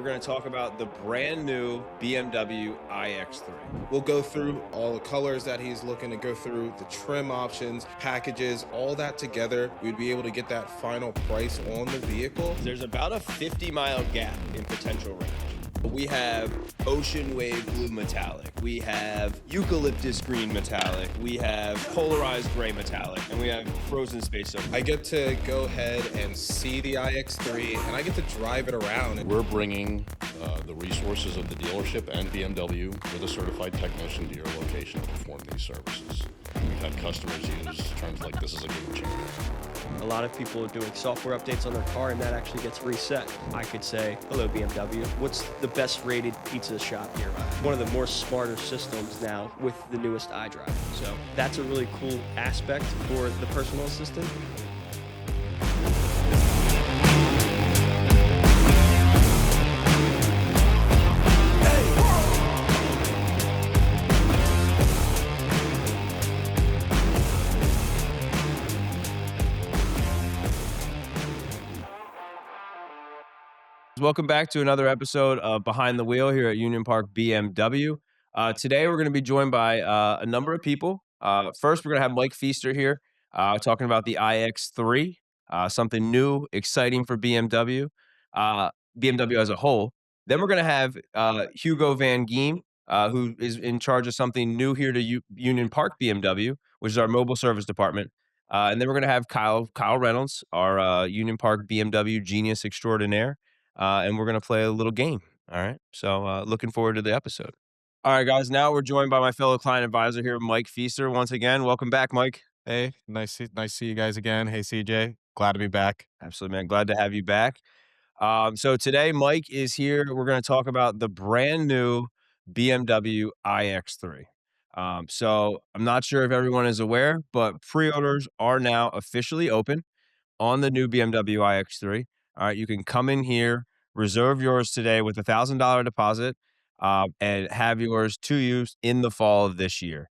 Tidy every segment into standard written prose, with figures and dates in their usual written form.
going to talk about the brand new BMW iX3. We'll go through all the colors that he's looking to go through, the trim options, packages, all that together. We'd be able to get that final price on the vehicle. There's about a 50-mile gap in potential range. We have ocean wave blue metallic, we have eucalyptus green metallic, we have polarized gray metallic, and we have frozen space silver. I get to go ahead and see the iX3 and I get to drive it around. We're bringing the resources of the dealership and BMW with a certified technician to your location to perform these services. We've had customers use terms like this is a game changer. A lot of people are doing software updates on their car and that actually gets reset. I could say, hello BMW, what's the best rated pizza shop nearby? One of the more smarter systems now with the newest iDrive. So that's a really cool aspect for the personal assistant. Welcome back to another episode of Behind the Wheel here at Union Park BMW. Today we're going to be joined by a number of people. First, we're going to have Mike Feaster here talking about the iX3, something new, exciting for BMW, BMW as a whole. Then we're going to have Hugo Van Giem, who is in charge of something new here to Union Park BMW, which is our mobile service department. And then we're going to have Kyle Reynolds, our Union Park BMW genius extraordinaire. And we're going to play a little game. All right. So looking forward to the episode. All right, guys. Now we're joined by my fellow client advisor here, Mike Feaster. Once again, welcome back, Mike. Hey, nice to see you guys again. Hey, CJ, glad to be back. Absolutely, man. Glad to have you back. So today, Mike is here. We're going to talk about the brand new BMW iX3. So I'm not sure if everyone is aware, but pre-orders are now officially open on the new BMW iX3. All right, you can come in here, reserve yours today with $1,000 deposit, and have yours to use in the fall of this year.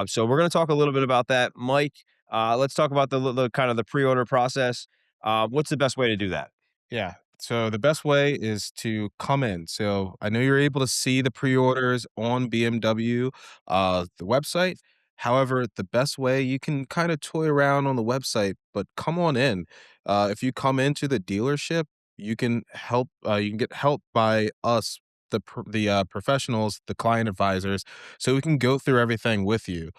So we're going to talk a little bit about that, Mike. Let's talk about the kind of the pre-order process. What's the best way to do that? Yeah. So the best way is to come in. So I know you're able to see the pre-orders on BMW, the website. However, the best way you can kind of toy around on the website, but come on in. If you come into the dealership, you can help. You can get help by us, the professionals, the client advisors, so we can go through everything with you.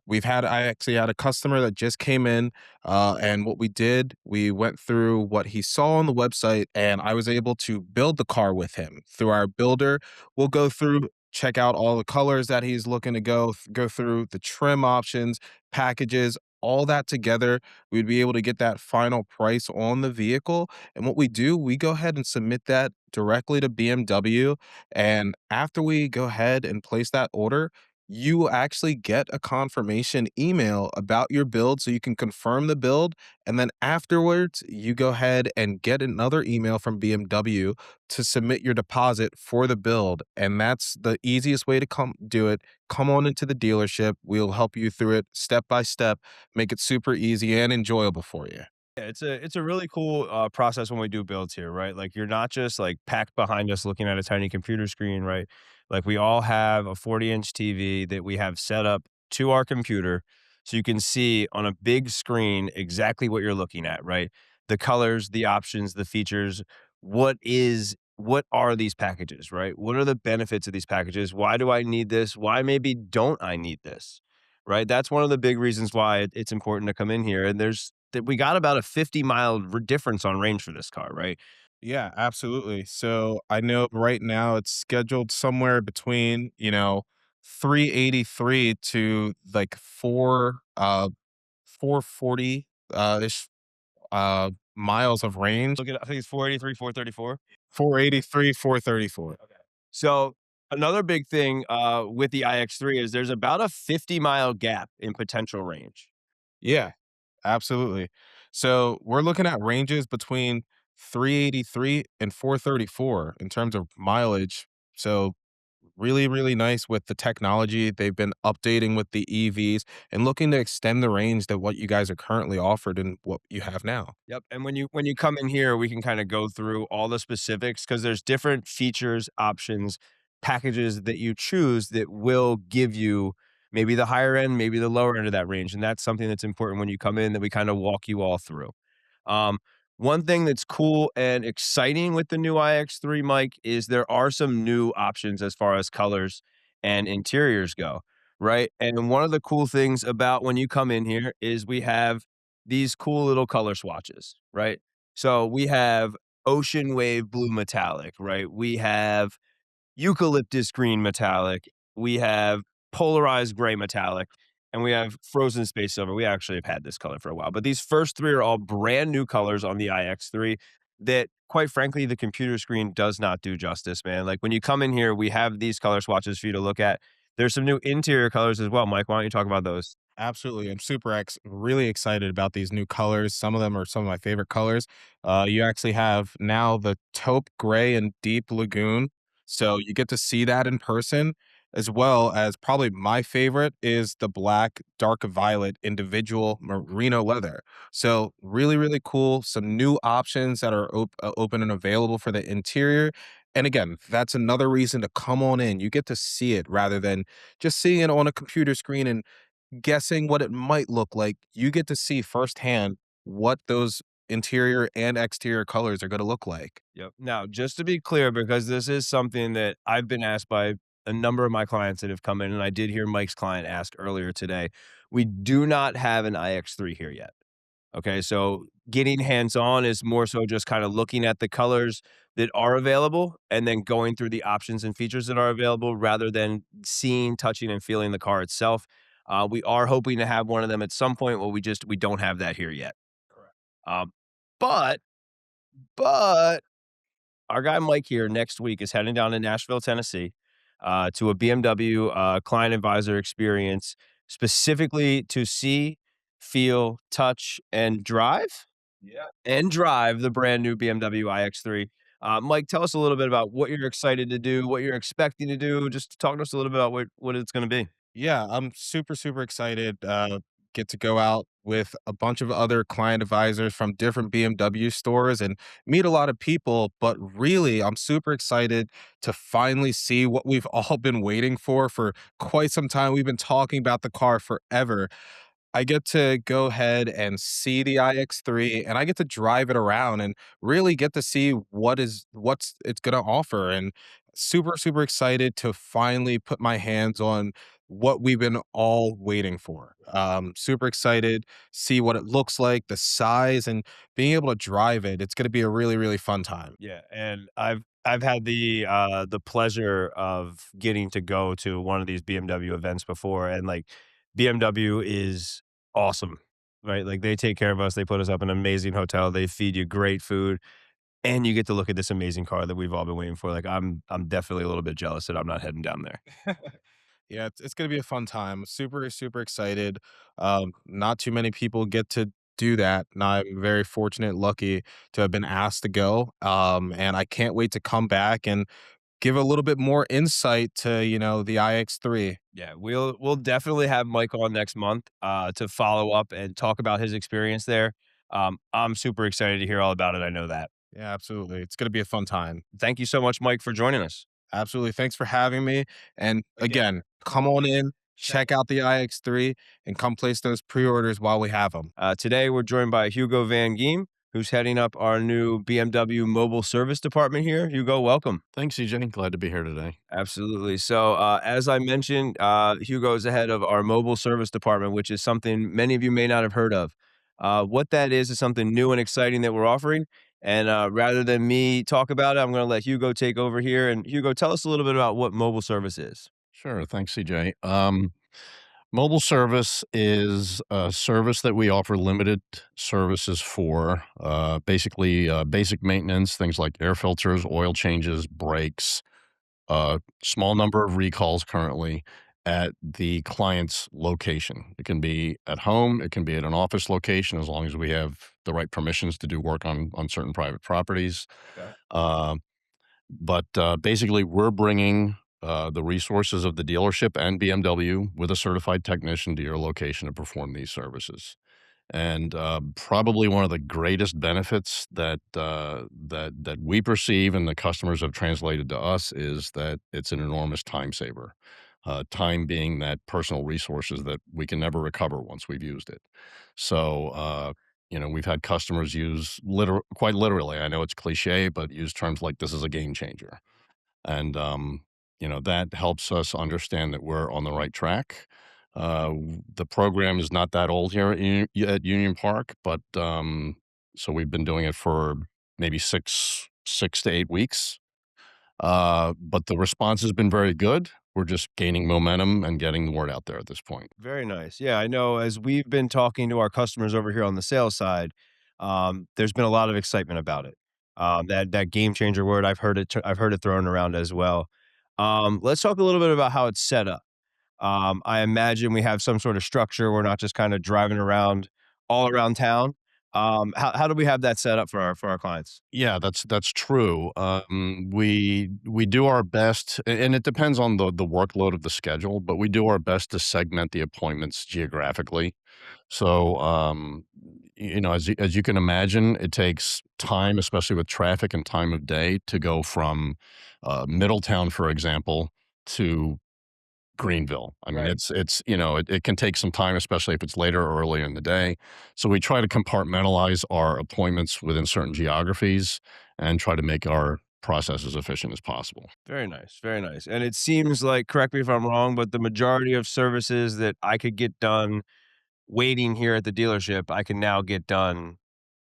I actually had a customer that just came in, and what we did, we went through what he saw on the website, and I was able to build the car with him through our builder. We'll go through, check out all the colors that he's looking to go through, the trim options, packages, all that together. We'd be able to get that final price on the vehicle. And what we do, we go ahead and submit that directly to BMW. And after we go ahead and place that order, you will actually get a confirmation email about your build so you can confirm the build. And then afterwards, you go ahead and get another email from BMW to submit your deposit for the build. And that's the easiest way to come do it. Come on into the dealership. We'll help you through it step by step, make it super easy and enjoyable for you. Yeah, it's a really cool process when we do builds here, right? Like you're not just like packed behind us looking at a tiny computer screen, right? Like we all have a 40-inch TV that we have set up to our computer so you can see on a big screen exactly what you're looking at, right? The colors, the options, the features, what are these packages, right? What are the benefits of these packages? Why do I need this? Why maybe don't I need this? Right? That's one of the big reasons why it's important to come in here. And we got about a 50-mile difference on range for this car, right? Yeah, absolutely. So I know right now it's scheduled somewhere between, 383 to like 440 ish miles of range. Look at, I think it's 483, 434. 483, 434. Okay. So another big thing with the iX3 is there's about a 50-mile gap in potential range. Yeah, absolutely. So we're looking at ranges between 383 and 434 in terms of mileage. So really, really nice with the technology. They've been updating with the EVs and looking to extend the range that what you guys are currently offered and what you have now. Yep, and when you come in here, we can kinda go through all the specifics because there's different features, options, packages that you choose that will give you maybe the higher end, maybe the lower end of that range, and that's something that's important when you come in that we kinda walk you all through. Um, One thing that's cool and exciting with the new iX3, Mike, is there are some new options as far as colors and interiors go, right? And one of the cool things about when you come in here is we have these cool little color swatches, right? So we have ocean wave blue metallic, right? We have eucalyptus green metallic, we have polarized gray metallic, and we have frozen space silver. We actually have had this color for a while, but these first 3 are all brand new colors on the iX3 that, quite frankly, the computer screen does not do justice, man. Like, when you come in here, we have these color swatches for you to look at. There's some new interior colors as well. Mike, why don't you talk about those? Absolutely. I'm really excited about these new colors. Some of them are some of my favorite colors. You actually have now the taupe gray and deep lagoon. So you get to see that in person, as well as probably my favorite is the black dark violet individual merino leather. So really, really cool. Some new options that are open and available for the interior. And again, that's another reason to come on in. You get to see it rather than just seeing it on a computer screen and guessing what it might look like. You get to see firsthand what those interior and exterior colors are gonna look like. Yep. Now, just to be clear, because this is something that I've been asked by a number of my clients that have come in, and I did hear Mike's client ask earlier today. We do not have an iX3 here yet. Okay, so getting hands-on is more so just kinda looking at the colors that are available and then going through the options and features that are available rather than seeing, touching, and feeling the car itself. We are hoping to have one of them at some point, but we don't have that here yet. Correct. Um, but our guy Mike here next week is heading down to Nashville, Tennessee, to a BMW client advisor experience specifically to see, feel, touch, Yeah. and drive the brand new BMW iX3. Mike, tell us a little bit about what you're excited to do, what you're expecting to do. Just talk to us a little bit about what it's going to be. Yeah, I'm super, super excited. Get to go out with a bunch of other client advisors from different BMW stores and meet a lot of people. But really, I'm super excited to finally see what we've all been waiting for quite some time. We've been talking about the car forever. I get to go ahead and see the iX3 and I get to drive it around and really get to see what's it's going to offer, and super, super excited to finally put my hands on what we've been all waiting for. Super excited, see what it looks like, the size, and being able to drive it. It's going to be a really, really fun time. Yeah, and I've had the pleasure of getting to go to one of these BMW events before, and like BMW is awesome, right? Like they take care of us, they put us up in an amazing hotel, they feed you great food, and you get to look at this amazing car that we've all been waiting for. Like I'm definitely a little bit jealous that I'm not heading down there. Yeah, it's gonna be a fun time. Super, super excited. Not too many people get to do that, and I'm very fortunate, lucky to have been asked to go. And I can't wait to come back and give a little bit more insight to, the iX3. Yeah, we'll definitely have Mike on next month to follow up and talk about his experience there. I'm super excited to hear all about it. I know that. Yeah, absolutely. It's gonna be a fun time. Thank you so much, Mike, for joining us. Absolutely. Thanks for having me. And Again, again, come on in, check out the iX3, and come place those pre-orders while we have them. Today, we're joined by Hugo Van Giem, who's heading up our new BMW mobile service department here. Hugo, welcome. Thanks, CJ. Glad to be here today. Absolutely. So, as I mentioned, Hugo is the head of our mobile service department, which is something many of you may not have heard of. What that is something new and exciting that we're offering. And rather than me talk about it, I'm going to let Hugo take over here. And Hugo, tell us a little bit about what mobile service is. Sure. Thanks, CJ. Mobile service is a service that we offer limited services for. Basically, basic maintenance, things like air filters, oil changes, brakes, small number of recalls currently at the client's location. It can be at home, it can be at an office location, as long as we have the right permissions to do work on certain private properties. Okay. Uh, but basically, we're bringing the resources of the dealership and BMW with a certified technician to your location to perform these services. And probably one of the greatest benefits that we perceive and the customers have translated to us is that it's an enormous time saver. Time being that personal resources that we can never recover once we've used it. So, we've had customers use quite literally. I know it's cliche, but use terms like "this is a game changer." And that helps us understand that we're on the right track. The program is not that old here at Union Park, but so we've been doing it for maybe six to 8 weeks. But the response has been very good. We're just gaining momentum and getting the word out there at this point. Very nice. Yeah, I know as we've been talking to our customers over here on the sales side, there's been a lot of excitement about it. That game changer word, I've heard it thrown around as well. Let's talk a little bit about how it's set up. I imagine we have some sort of structure. We're not just kind of driving around all around town. How do we have that set up for our clients? Yeah, that's true. We do our best, and it depends on the workload of the schedule, but we do our best to segment the appointments geographically. So, as you can imagine, it takes time, especially with traffic and time of day, to go from Middletown, for example, to Greenville. I mean, Right. it can take some time, especially if it's later or earlier in the day. So we try to compartmentalize our appointments within certain geographies and try to make our process as efficient as possible. Very nice, very nice. And it seems like, correct me if I'm wrong, but the majority of services that I could get done waiting here at the dealership, I can now get done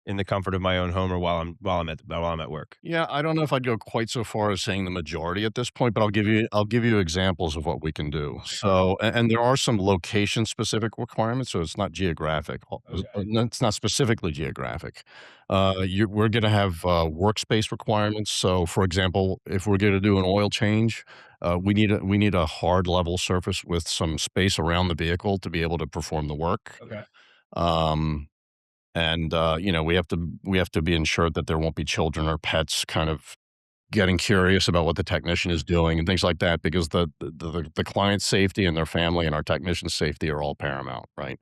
in the comfort of my own home or while I'm at work. Yeah, I don't know if I'd go quite so far as saying the majority at this point, but I'll give you examples of what we can do. So, and there are some location specific requirements, so it's not geographic. Okay. No, it's not specifically geographic. We're going to have workspace requirements. So, for example, if we're going to do an oil change, we need a hard level surface with some space around the vehicle to be able to perform the work. Okay. Um, and we have to be ensured that there won't be children or pets kind of getting curious about what the technician is doing and things like that because the client's safety and their family and our technician's safety are all paramount, right?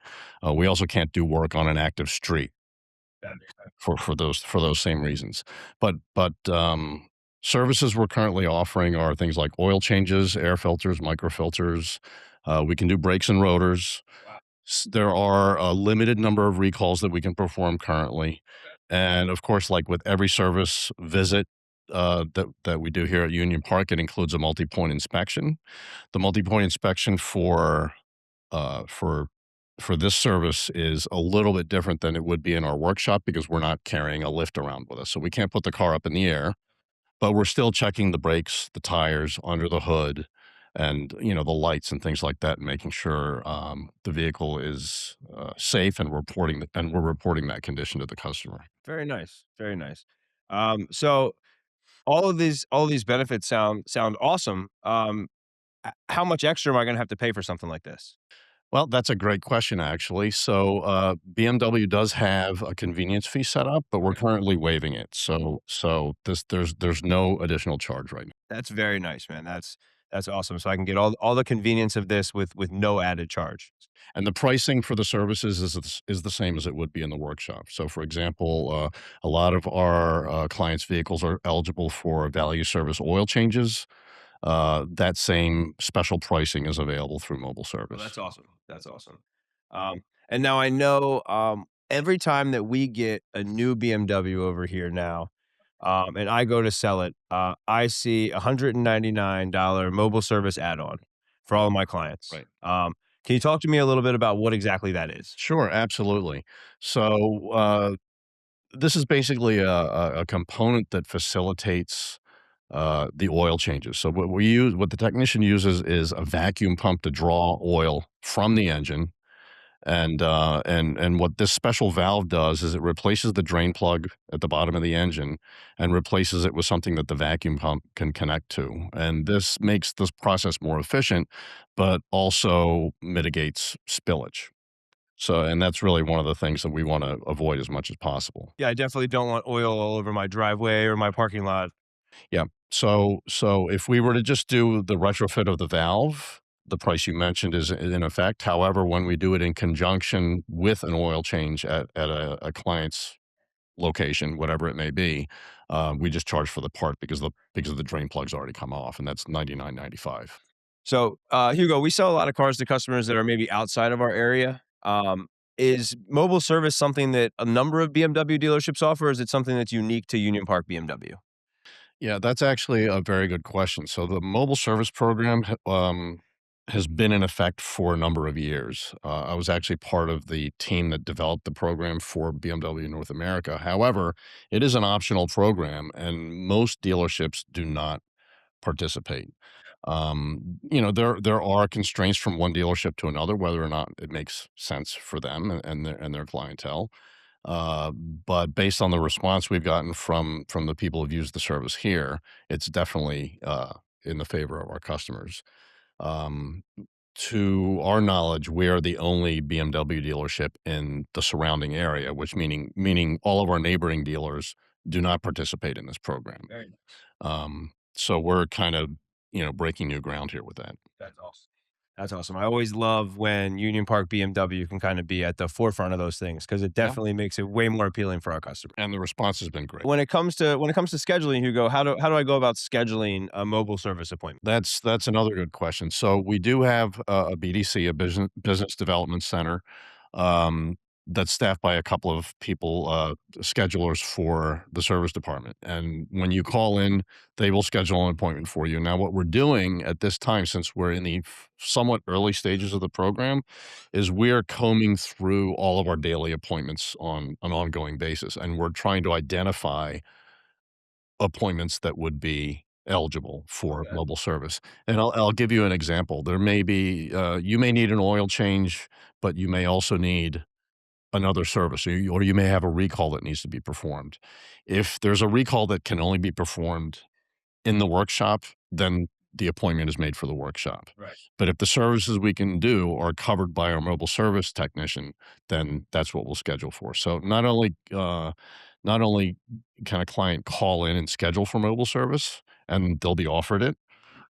We also can't do work on an active street That makes sense. for those same reasons. But services we're currently offering are things like oil changes, air filters, microfilters. We can do brakes and rotors. Wow. There are a limited number of recalls that we can perform currently, and of course, like with every service visit that we do here at Union Park, it includes a multi-point inspection. The multi-point inspection uh, for for this service is a little bit different than it would be in our workshop because we're not carrying a lift around with us, so we can't put the car up in the air, but we're still checking the brakes, the tires, under the hood, and the lights and things like that, and making sure the vehicle is safe, and we're reporting that condition to the customer. Very nice, very nice. So all of these benefits sound awesome. How much extra am I gonna have to pay for something like this? Well, that's a great question, actually. So BMW does have a convenience fee set up, but we're currently waiving it. So there's no additional charge right now. That's very nice, man. That's awesome. So I can get all the convenience of this with no added charge. And the pricing for the services is the same as it would be in the workshop. So, for example, a lot of our clients' vehicles are eligible for value service oil changes. That same special pricing is available through mobile Well, service. that's awesome. That's awesome. And now I know every time that we get a new BMW over here now, and I go to sell it, I see $199 mobile service add-on for all of my clients. Right. Can you talk to me a little bit about what exactly that is? Sure, absolutely. So, this is basically a component that facilitates the oil changes. So, what the technician uses is a vacuum pump to draw oil from the engine. And what this special valve does is it replaces the drain plug at the bottom of the engine and replaces it with something that the vacuum pump can connect to. And this makes this process more efficient, but also mitigates spillage. So, and that's really one of the things that we want to avoid as much as possible. Yeah, I definitely don't want oil all over my driveway or my parking lot. Yeah. So if we were to just do the retrofit of the valve, the price you mentioned is in effect. However, when we do it in conjunction with an oil change at a client's location, whatever it may be, we just charge for the part because the drain plug's already come off, and that's 99.95. So, Hugo, we sell a lot of cars to customers that are maybe outside of our area. Is mobile service something that a number of BMW dealerships offer, or is it something that's unique to Union Park BMW? Yeah, that's actually a very good question. So the mobile service program has been in effect for a number of years. I was actually part of the team that developed the program for BMW North America. However, it is an optional program, and most dealerships do not participate. There are constraints from one dealership to another, whether or not it makes sense for them and their clientele. But based on the response we've gotten from the people who've used the service here, it's definitely in the favor of our customers. Um, to our knowledge, we are the only BMW dealership in the surrounding area, which meaning all of our neighboring dealers do not participate in this program. Very nice. So we're kind of breaking new ground here with that, That's awesome. That's awesome. I always love when Union Park BMW can kind of be at the forefront of those things because it yeah. definitely makes it way more appealing for our customers. And the response has been great. When it comes to scheduling, Hugo, how do I go about scheduling a mobile service appointment? That's another good question. So we do have a BDC, a business development center, um, that's staffed by a couple of people, schedulers for the service department. And when you call in, they will schedule an appointment for you. Now, what we're doing at this time, since we're in the somewhat early stages of the program, is we're combing through all of our daily appointments on an ongoing basis, and we're trying to identify appointments that would be eligible for Okay. mobile service. And I'll give you an example. There may be, you may need an oil change, but you may also need another service, or you may have a recall that needs to be performed. If there's a recall that can only be performed in the workshop, then the appointment is made for the workshop. Right. But if the services we can do are covered by our mobile service technician, then that's what we'll schedule for. So not only can a client call in and schedule for mobile service, and they'll be offered it,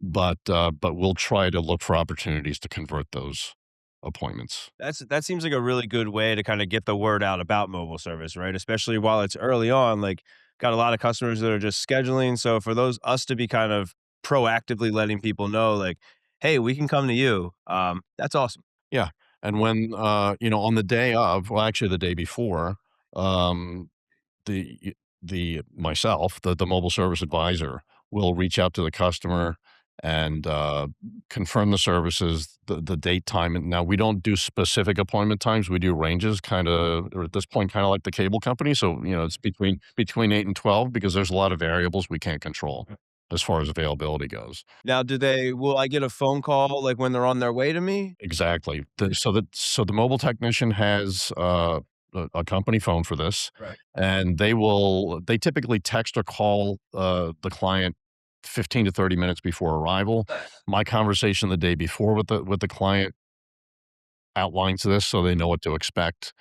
but we'll try to look for opportunities to convert those appointments. That seems like a really good way to kinda get the word out about mobile service, right? Especially while it's early on, like, got a lot of customers that are just scheduling, so for those us to be kind of proactively letting people know, like, "Hey, we can come to you," that's awesome. Yeah, and when, on the day of, well, actually the day before, um, the the mobile service advisor will reach out to the customer and, confirm the services, the date, time, and now we don't do specific appointment times, we do ranges kinda or at this point, kinda like the cable company, so, it's between 8 and 12 because there's a lot of variables we can't control as far as availability goes. Now will I get a phone call, like, when they're on their way to me? Exactly. So the mobile technician has, a company phone for this, Right. and they typically text or call, the client 15 to 30 minutes before arrival. Nice. My conversation the day before with the client outlines this so they know what to expect.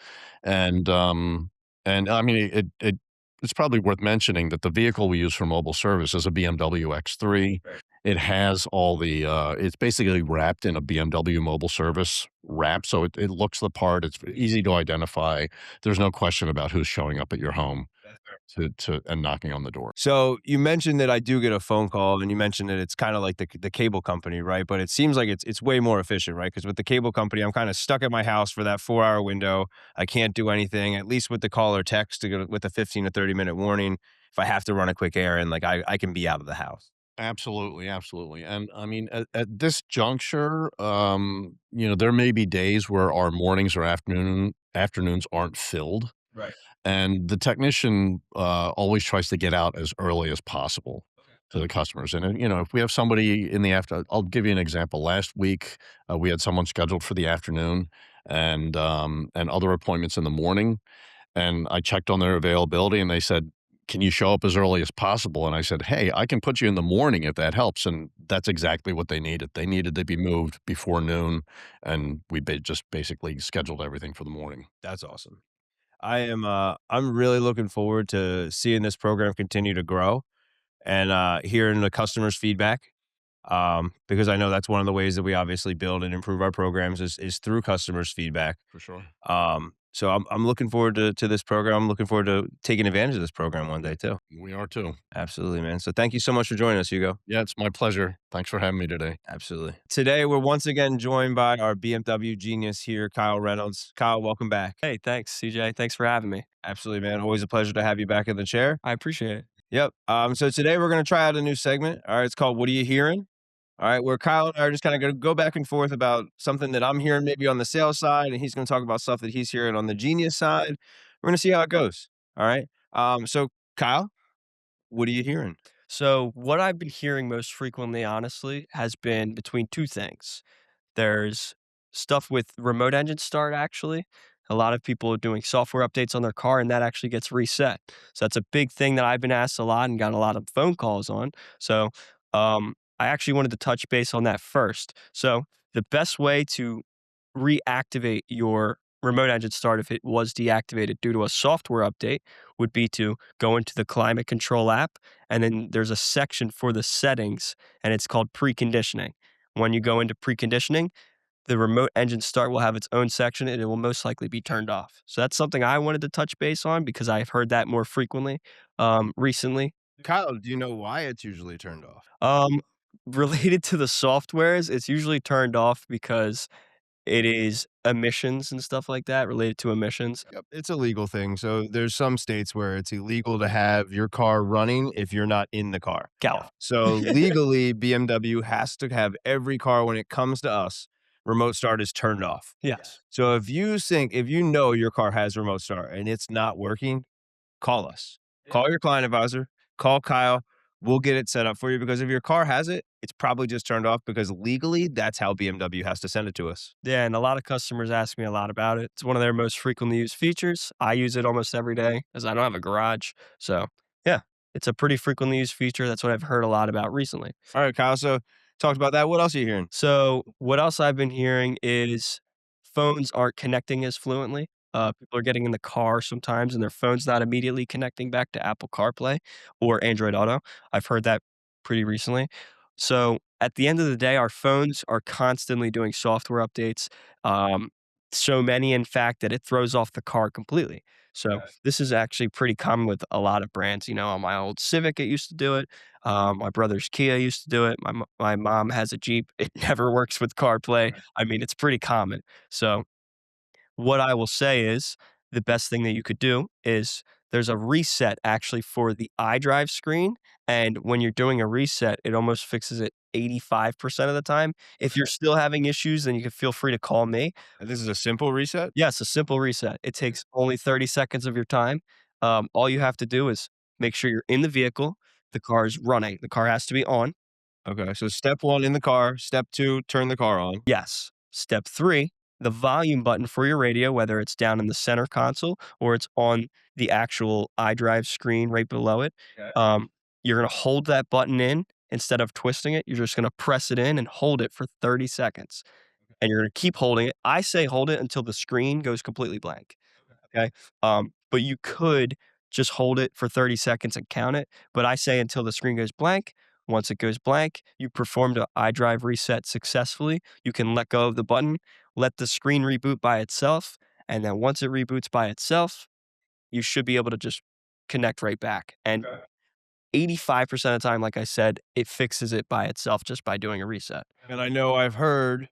And, and I mean, it's probably worth mentioning that the vehicle we use for mobile service is a BMW X3. Right. It has all the, it's basically wrapped in a BMW mobile service wrap. So it looks the part. It's easy to identify. There's no question about who's showing up at your home That's fair. and knocking on the door. So, you mentioned that I do get a phone call, and you mentioned that it's kinda like the cable company, right? But it seems like it's way more efficient, right? Because with the cable company, I'm kinda stuck at my house for that 4-hour window. I can't do anything, at least with the call or text to with a 15 to 30-minute warning. If I have to run a quick errand, like, I can be out of the house. Absolutely, absolutely. And I mean, at this juncture, there may be days where our mornings or afternoons aren't filled, Right. and the technician always tries to get out as early as possible to the customers. And if we have somebody in the after, I'll give you an example. Last week, we had someone scheduled for the afternoon, and other appointments in the morning. And I checked on their availability, and they said, "Can you show up as early as possible?" And I said, "Hey, I can put you in the morning if that helps." And that's exactly what they needed. They needed to be moved before noon, and we just basically scheduled everything for the morning. That's awesome. I'm really looking forward to seeing this program continue to grow. and hearing the customers' feedback, because I know that's one of the ways that we obviously build and improve our programs is through customers' feedback. For sure. So I'm looking forward to this program. I'm looking forward to taking advantage of this program one day too. We are too. Absolutely, man. So thank you so much for joining us, Hugo. Yeah, it's my pleasure. Thanks for having me today. Absolutely. Today we're once again joined by our BMW genius here, Kyle Reynolds. Kyle, welcome back. Hey, thanks, CJ. Thanks for having me. Absolutely, man. Always a pleasure to have you back in the chair. I appreciate it. Yep. So today we're gonna try out a new segment. All right, it's called "What Are You Hearing?" All right, where Kyle and I are just kind of going to go back and forth about something that I'm hearing maybe on the sales side, and he's going to talk about stuff that he's hearing on the genius side. We're going to see how it goes. All right. So Kyle, what are you hearing? So, what I've been hearing most frequently, honestly, has been between two things. There's stuff with remote engine start, actually. A lot of people are doing software updates on their car, and that actually gets reset. So, that's a big thing that I've been asked a lot and got a lot of phone calls on. So, I actually wanted to touch base on that first. So, the best way to reactivate your remote engine start if it was deactivated due to a software update would be to go into the climate control app, and then there's a section for the settings, and it's called preconditioning. When you go into preconditioning, the remote engine start will have its own section and it will most likely be turned off. So that's something I wanted to touch base on because I've heard that more frequently recently. Kyle, do you know why it's usually turned off? Um, Related to the softwares, it's usually turned off because it is emissions and stuff like that related to emissions. Yep, it's a legal thing. So there's some states where it's illegal to have your car running if you're not in the car. Cal. So legally, BMW has to have every car when it comes to us, remote start is turned off. Yes. So if you know your car has remote start and it's not working, call us. Call your client advisor, call Kyle. We'll get it set up for you because if your car has it, it's probably just turned off because legally that's how BMW has to send it to us. Yeah, and a lot of customers ask me a lot about it. It's one of their most frequently used features. I use it almost every day as I don't have a garage. So, yeah, it's a pretty frequently used feature. That's what I've heard a lot about recently. All right, Kyle. So talked about that. What else are you hearing? So, what else I've been hearing is phones aren't connecting as fluently. People are getting in the car sometimes and their phone's not immediately connecting back to Apple CarPlay or Android Auto. I've heard that pretty recently. So, at the end of the day, our phones are constantly doing software updates. Um, so many, in fact, that it throws off the car completely. So, this is actually pretty common with a lot of brands. You know, on my old Civic, it used to do it. My brother's Kia used to do it. My mom has a Jeep. It never works with CarPlay. I mean, it's pretty common. So, what I will say is the best thing that you could do is there's a reset actually for the iDrive screen. And when you're doing a reset, it almost fixes it 85% of the time. If you're still having issues, then you can feel free to call me. And this is a simple reset? Yes, a simple reset. It takes only 30 seconds of your time. All you have to do is make sure you're in the vehicle. The car is running. The car has to be on. Okay. So step one in the car. Step two, turn the car on. Yes. Step three, the volume button for your radio, whether it's down in the center console or it's on the actual iDrive screen right below it. Okay. You're going to hold that button in instead of twisting it. You're just going to press it in and hold it for 30 seconds. And you're going to keep holding it. I say hold it until the screen goes completely blank. Okay. But you could just hold it for 30 seconds and count it. But I say until the screen goes blank. Once it goes blank, you performed an iDrive reset successfully. You can let go of the button, let the screen reboot by itself. And then once it reboots by itself, you should be able to just connect right back. And 85% of the time, like I said, it fixes it by itself just by doing a reset. And I know I've heard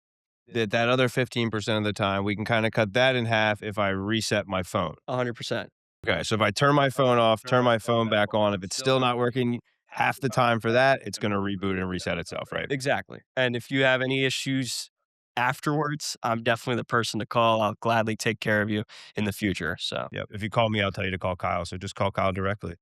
that other 15% of the time, we can kind of cut that in half if I reset my phone. 100%. Okay. So if I turn my phone off, turn my phone back on, if it's still not working, half the time for that, it's going to reboot and reset itself, right? Exactly. And if you have any issues afterwards, I'm definitely the person to call. I'll gladly take care of you in the future. So, Yep. If you call me, I'll tell you to call Kyle. So just call Kyle directly.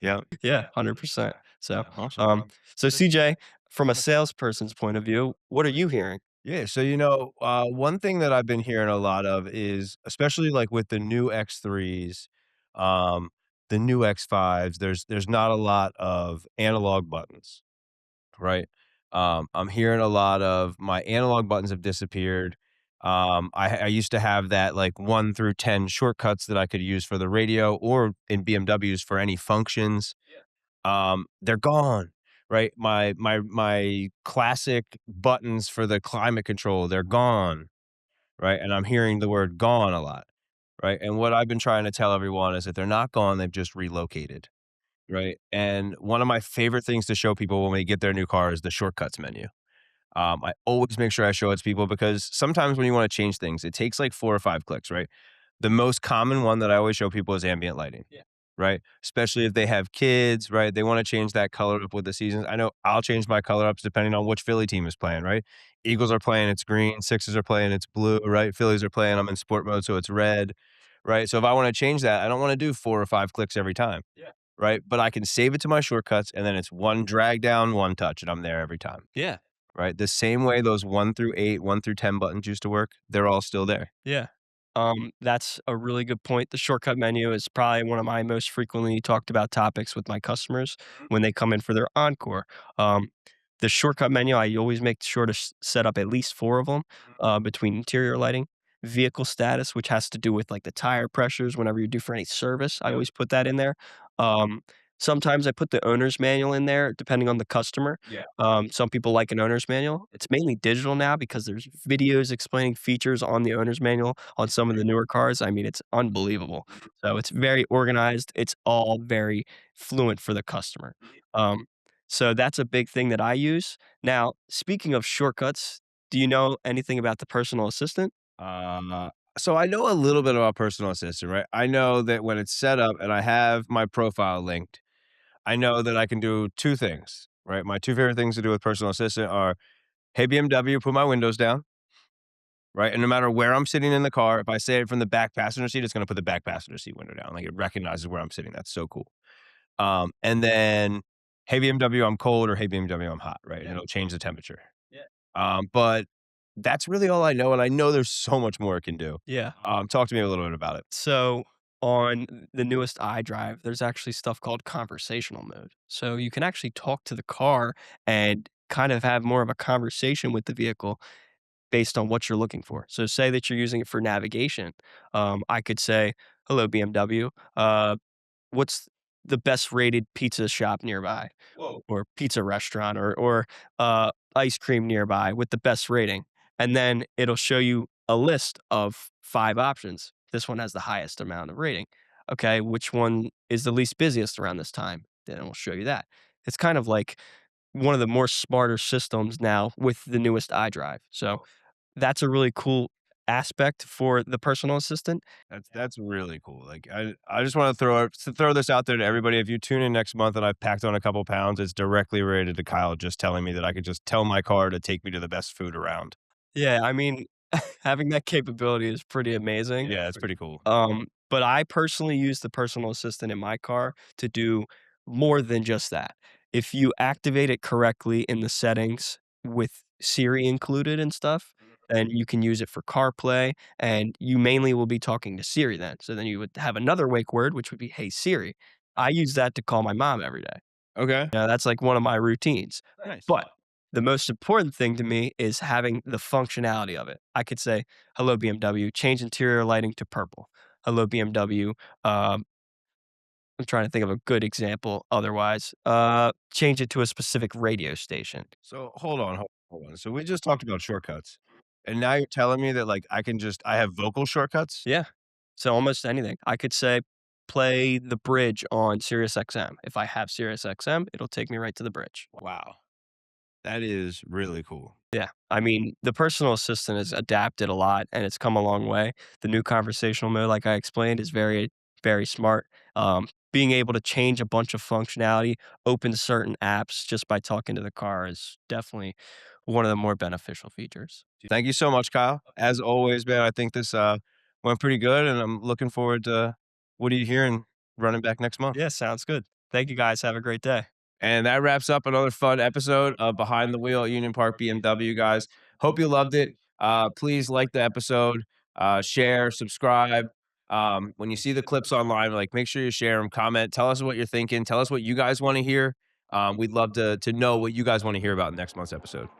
Yeah. yeah, 100%. So, Awesome. so CJ, from a salesperson's point of view, what are you hearing? Yeah. So, one thing that I've been hearing a lot of is, especially like with the new X3s, um, the new X5s, there's not a lot of analog buttons, right? I'm hearing a lot of my analog buttons have disappeared. I used to have that like 1 through 10 shortcuts that I could use for the radio or in BMWs for any functions. They're gone, right? My classic buttons for the climate control, they're gone, right? And I'm hearing the word gone a lot, right? And what I've been trying to tell everyone is that they're not gone, they've just relocated, right? And one of my favorite things to show people when we get their new car is the shortcuts menu. I always make sure I show it to people because sometimes when you want to change things, it takes like 4 or 5 clicks, right? The most common one that I always show people is ambient lighting. Yeah. Right? Especially if they have kids, right? They want to change that color up with the seasons. I know I'll change my color ups depending on which Philly team is playing, right? Eagles are playing, it's green. Sixers are playing, it's blue, right? Phillies are playing, I'm in sport mode, so it's red, right? So if I want to change that, I don't want to do 4 or 5 clicks every time, right? But I can save it to my shortcuts and then it's one drag down, one touch, and I'm there every time. Yeah. Right? The same way those 1 through 8, 1 through 10 buttons used to work, they're all still there. Yeah. That's a really good point. The shortcut menu is probably one of my most frequently talked about topics with my customers when they come in for their encore. Um, the shortcut menu, I always make sure to set up at least four of them between interior lighting, vehicle status, which has to do with like the tire pressures whenever you're due for any service. I always put that in there. Um, Sometimes I put the owner's manual in there, depending on the customer. Yeah. Some people like an owner's manual. It's mainly digital now because there's videos explaining features on the owner's manual on some of the newer cars. I mean, it's unbelievable. So it's very organized. It's all very fluent for the customer. Um, so that's a big thing that I use. Now, speaking of shortcuts, do you know anything about the personal assistant? Uh, so I know a little bit about personal assistant, right? I know that when it's set up and I have my profile linked, I know that I can do 2 things, right? My 2 favorite things to do with personal assistant are, "Hey, BMW, put my windows down," right? And no matter where I'm sitting in the car, if I say it from the back passenger seat, it's gonna put the back passenger seat window down, like, it recognizes where I'm sitting, that's so cool. And then, "Hey, BMW, I'm cold," or, "Hey, BMW, I'm hot," right? And it'll change the temperature. But that's really all I know, and I know there's so much more it can do. Yeah. Talk to me a little bit about it. So on the newest iDrive, there's actually stuff called conversational mode. So you can actually talk to the car and kind of have more of a conversation with the vehicle based on what you're looking for. So say that you're using it for navigation. I could say, "Hello, BMW. What's the best rated pizza shop nearby?" Whoa. Or pizza restaurant or ice cream nearby with the best rating. And then it'll show you a list of 5 options. This one has the highest amount of rating. Okay, which one is the least busiest around this time? Then it will show you that. It's kind of like one of the more smarter systems now with the newest iDrive. So that's a really cool aspect for the personal assistant. That's really cool. Like, I just wanna throw this out there to everybody. If you tune in next month and I've packed on a couple pounds, it's directly related to Kyle just telling me that I could just tell my car to take me to the best food around. Yeah, I mean, having that capability is pretty amazing. Yeah, it's pretty cool. But I personally use the personal assistant in my car to do more than just that. If you activate it correctly in the settings with Siri included and stuff, then you can use it for CarPlay, and you mainly will be talking to Siri then. So then you would have another wake word, which would be, "Hey Siri." I use that to call my mom every day. Okay. That's like one of my routines. Nice. But the most important thing to me is having the functionality of it. I could say, "Hello, BMW, change interior lighting to purple. Hello, BMW." Um, I'm trying to think of a good example otherwise. Change it to a specific radio station. So, hold on. So we just talked about shortcuts, and now you're telling me that, like, I have vocal shortcuts? Yeah. So almost anything. I could say, "Play the bridge on Sirius XM." If I have Sirius XM, it'll take me right to the bridge. Wow. That is really cool. Yeah. I mean, the personal assistant has adapted a lot and it's come a long way. The new conversational mode, like I explained, is very, very smart. Being able to change a bunch of functionality, open certain apps just by talking to the car is definitely one of the more beneficial features. Thank you so much, Kyle. As always, man, I think this, went pretty good, and I'm looking forward to what are you hearing running back next month. Yeah, sounds good. Thank you guys. Have a great day. And that wraps up another fun episode of Behind the Wheel at Union Park BMW, guys. Hope you loved it. Please like the episode, share, subscribe. When you see the clips online, like make sure you share them, comment, tell us what you're thinking, tell us what you guys want to hear. We'd love to know what you guys want to hear about in next month's episode.